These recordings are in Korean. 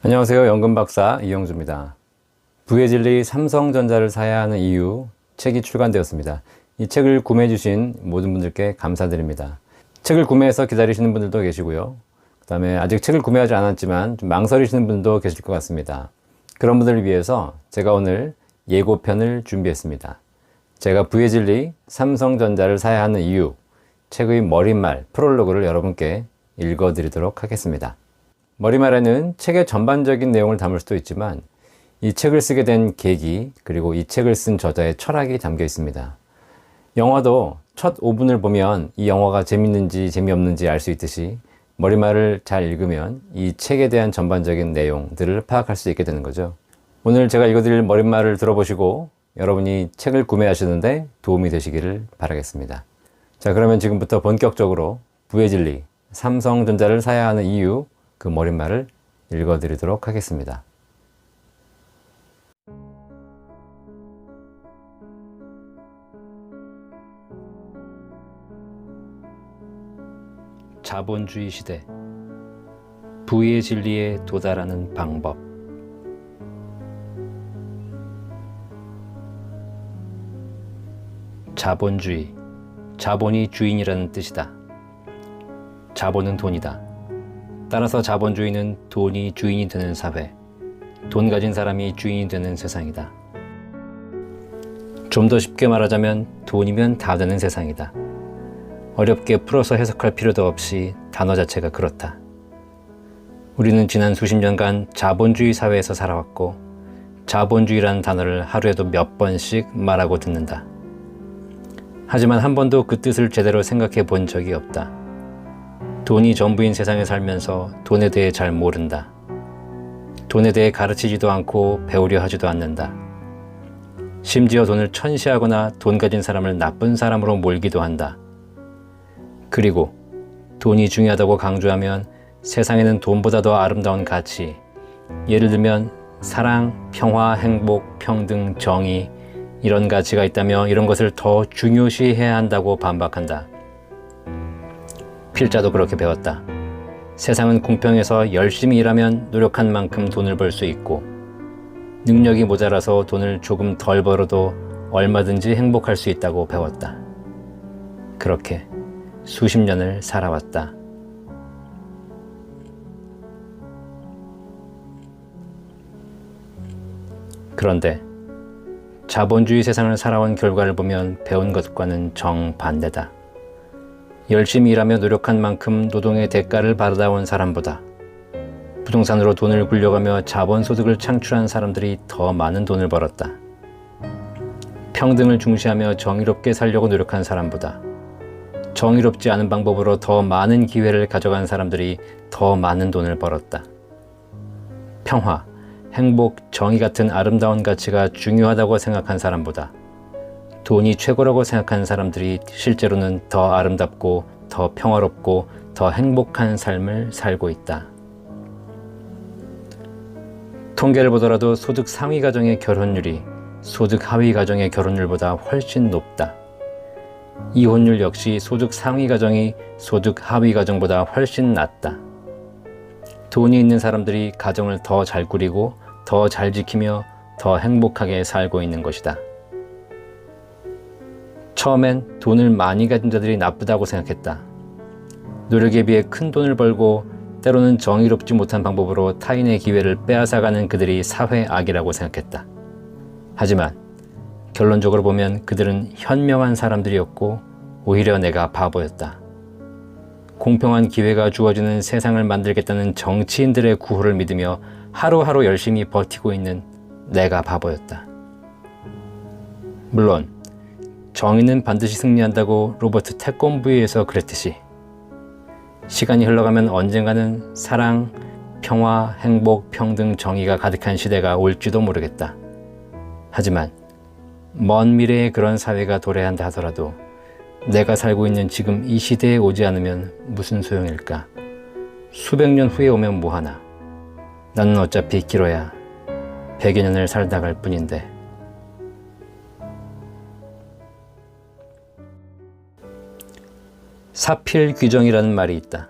안녕하세요. 연금박사 이영주입니다. 부의 진리 삼성전자를 사야 하는 이유 책이 출간되었습니다. 이 책을 구매해 주신 모든 분들께 감사드립니다. 책을 구매해서 기다리시는 분들도 계시고요. 그 다음에 아직 책을 구매하지 않았지만 좀 망설이시는 분도 계실 것 같습니다. 그런 분들을 위해서 제가 오늘 예고편을 준비했습니다. 제가 부의 진리 삼성전자를 사야 하는 이유 책의 머릿말 프롤로그를 여러분께 읽어드리도록 하겠습니다. 머리말에는 책의 전반적인 내용을 담을 수도 있지만 이 책을 쓰게 된 계기 그리고 이 책을 쓴 저자의 철학이 담겨 있습니다. 영화도 첫 5분을 보면 이 영화가 재밌는지 재미없는지 알 수 있듯이 머리말을 잘 읽으면 이 책에 대한 전반적인 내용들을 파악할 수 있게 되는 거죠. 오늘 제가 읽어드릴 머릿말을 들어보시고 여러분이 책을 구매하시는데 도움이 되시기를 바라겠습니다. 자, 그러면 지금부터 본격적으로 부의 진리 삼성전자를 사야 하는 이유 그 머릿말을 읽어드리도록 하겠습니다. 자본주의 시대, 부의 진리에 도달하는 방법. 자본주의, 자본이 주인이라는 뜻이다. 자본은 돈이다. 따라서 자본주의는 돈이 주인이 되는 사회, 돈 가진 사람이 주인이 되는 세상이다. 좀 더 쉽게 말하자면 돈이면 다 되는 세상이다. 어렵게 풀어서 해석할 필요도 없이 단어 자체가 그렇다. 우리는 지난 수십 년간 자본주의 사회에서 살아왔고 자본주의라는 단어를 하루에도 몇 번씩 말하고 듣는다. 하지만 한 번도 그 뜻을 제대로 생각해 본 적이 없다. 돈이 전부인 세상에 살면서 돈에 대해 잘 모른다. 돈에 대해 가르치지도 않고 배우려 하지도 않는다. 심지어 돈을 천시하거나 돈 가진 사람을 나쁜 사람으로 몰기도 한다. 그리고 돈이 중요하다고 강조하면 세상에는 돈보다 더 아름다운 가치, 예를 들면 사랑, 평화, 행복, 평등, 정의 이런 가치가 있다며 이런 것을 더 중요시해야 한다고 반박한다. 필자도 그렇게 배웠다. 세상은 공평해서 열심히 일하면 노력한 만큼 돈을 벌 수 있고 능력이 모자라서 돈을 조금 덜 벌어도 얼마든지 행복할 수 있다고 배웠다. 그렇게 수십 년을 살아왔다. 그런데 자본주의 세상을 살아온 결과를 보면 배운 것과는 정반대다. 열심히 일하며 노력한 만큼 노동의 대가를 받아온 사람보다 부동산으로 돈을 굴려가며 자본소득을 창출한 사람들이 더 많은 돈을 벌었다. 평등을 중시하며 정의롭게 살려고 노력한 사람보다 정의롭지 않은 방법으로 더 많은 기회를 가져간 사람들이 더 많은 돈을 벌었다. 평화, 행복, 정의 같은 아름다운 가치가 중요하다고 생각한 사람보다 돈이 최고라고 생각하는 사람들이 실제로는 더 아름답고 더 평화롭고 더 행복한 삶을 살고 있다. 통계를 보더라도 소득 상위 가정의 결혼율이 소득 하위 가정의 결혼율보다 훨씬 높다. 이혼율 역시 소득 상위 가정이 소득 하위 가정보다 훨씬 낮다. 돈이 있는 사람들이 가정을 더 잘 꾸리고 더 잘 지키며 더 행복하게 살고 있는 것이다. 처음엔 돈을 많이 가진 자들이 나쁘다고 생각했다. 노력에 비해 큰 돈을 벌고 때로는 정의롭지 못한 방법으로 타인의 기회를 빼앗아가는 그들이 사회 악이라고 생각했다. 하지만 결론적으로 보면 그들은 현명한 사람들이었고 오히려 내가 바보였다. 공평한 기회가 주어지는 세상을 만들겠다는 정치인들의 구호를 믿으며 하루하루 열심히 버티고 있는 내가 바보였다. 물론 정의는 반드시 승리한다고 로버트 태권브이에서 그랬듯이 시간이 흘러가면 언젠가는 사랑, 평화, 행복, 평등, 정의가 가득한 시대가 올지도 모르겠다. 하지만 먼 미래에 그런 사회가 도래한다 하더라도 내가 살고 있는 지금 이 시대에 오지 않으면 무슨 소용일까? 수백 년 후에 오면 뭐하나? 나는 어차피 길어야 100여 년을 살다 갈 뿐인데. 사필귀정이라는 말이 있다.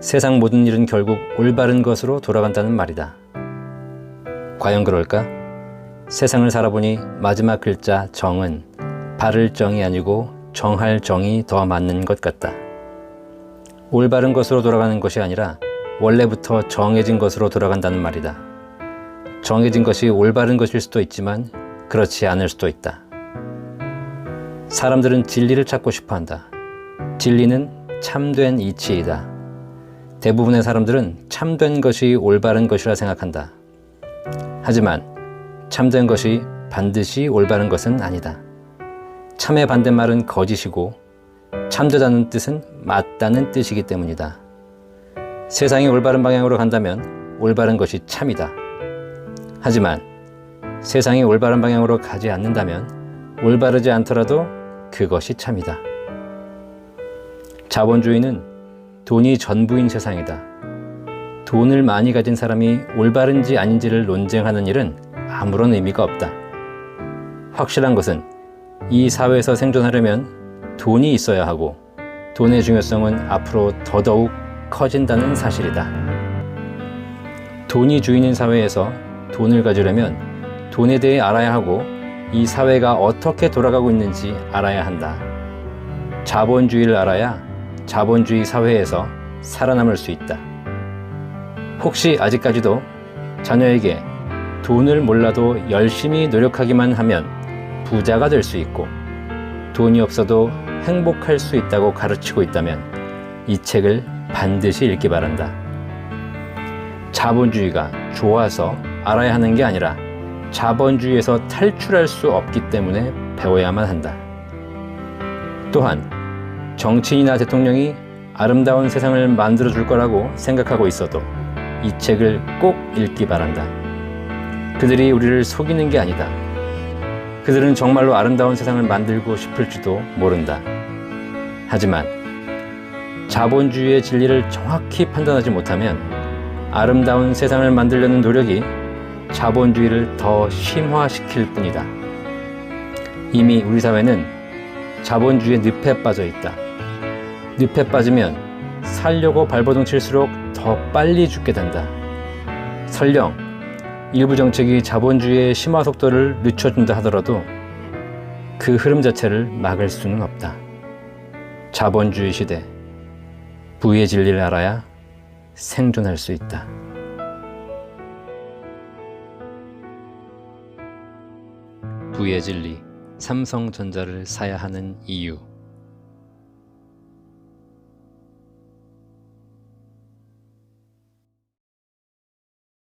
세상 모든 일은 결국 올바른 것으로 돌아간다는 말이다. 과연 그럴까? 세상을 살아보니 마지막 글자 정은 바를 정이 아니고 정할 정이 더 맞는 것 같다. 올바른 것으로 돌아가는 것이 아니라 원래부터 정해진 것으로 돌아간다는 말이다. 정해진 것이 올바른 것일 수도 있지만 그렇지 않을 수도 있다. 사람들은 진리를 찾고 싶어 한다. 진리는 참된 이치이다. 대부분의 사람들은 참된 것이 올바른 것이라 생각한다. 하지만 참된 것이 반드시 올바른 것은 아니다. 참의 반대말은 거짓이고 참되다는 뜻은 맞다는 뜻이기 때문이다. 세상이 올바른 방향으로 간다면 올바른 것이 참이다. 하지만 세상이 올바른 방향으로 가지 않는다면 올바르지 않더라도 그것이 참이다. 자본주의는 돈이 전부인 세상이다. 돈을 많이 가진 사람이 올바른지 아닌지를 논쟁하는 일은 아무런 의미가 없다. 확실한 것은 이 사회에서 생존하려면 돈이 있어야 하고 돈의 중요성은 앞으로 더더욱 커진다는 사실이다. 돈이 주인인 사회에서 돈을 가지려면 돈에 대해 알아야 하고 이 사회가 어떻게 돌아가고 있는지 알아야 한다. 자본주의를 알아야 자본주의 사회에서 살아남을 수 있다. 혹시 아직까지도 자녀에게 돈을 몰라도 열심히 노력하기만 하면 부자가 될 수 있고 돈이 없어도 행복할 수 있다고 가르치고 있다면 이 책을 반드시 읽기 바란다. 자본주의가 좋아서 알아야 하는 게 아니라 자본주의에서 탈출할 수 없기 때문에 배워야만 한다. 또한 정치인이나 대통령이 아름다운 세상을 만들어줄 거라고 생각하고 있어도 이 책을 꼭 읽기 바란다. 그들이 우리를 속이는 게 아니다. 그들은 정말로 아름다운 세상을 만들고 싶을지도 모른다. 하지만 자본주의의 진리를 정확히 판단하지 못하면 아름다운 세상을 만들려는 노력이 자본주의를 더 심화시킬 뿐이다. 이미 우리 사회는 자본주의의 늪에 빠져 있다. 늪에 빠지면 살려고 발버둥 칠수록 더 빨리 죽게 된다. 설령 일부 정책이 자본주의의 심화 속도를 늦춰준다 하더라도 그 흐름 자체를 막을 수는 없다. 자본주의 시대, 부의 진리를 알아야 생존할 수 있다. 부의 진리, 삼성전자를 사야 하는 이유.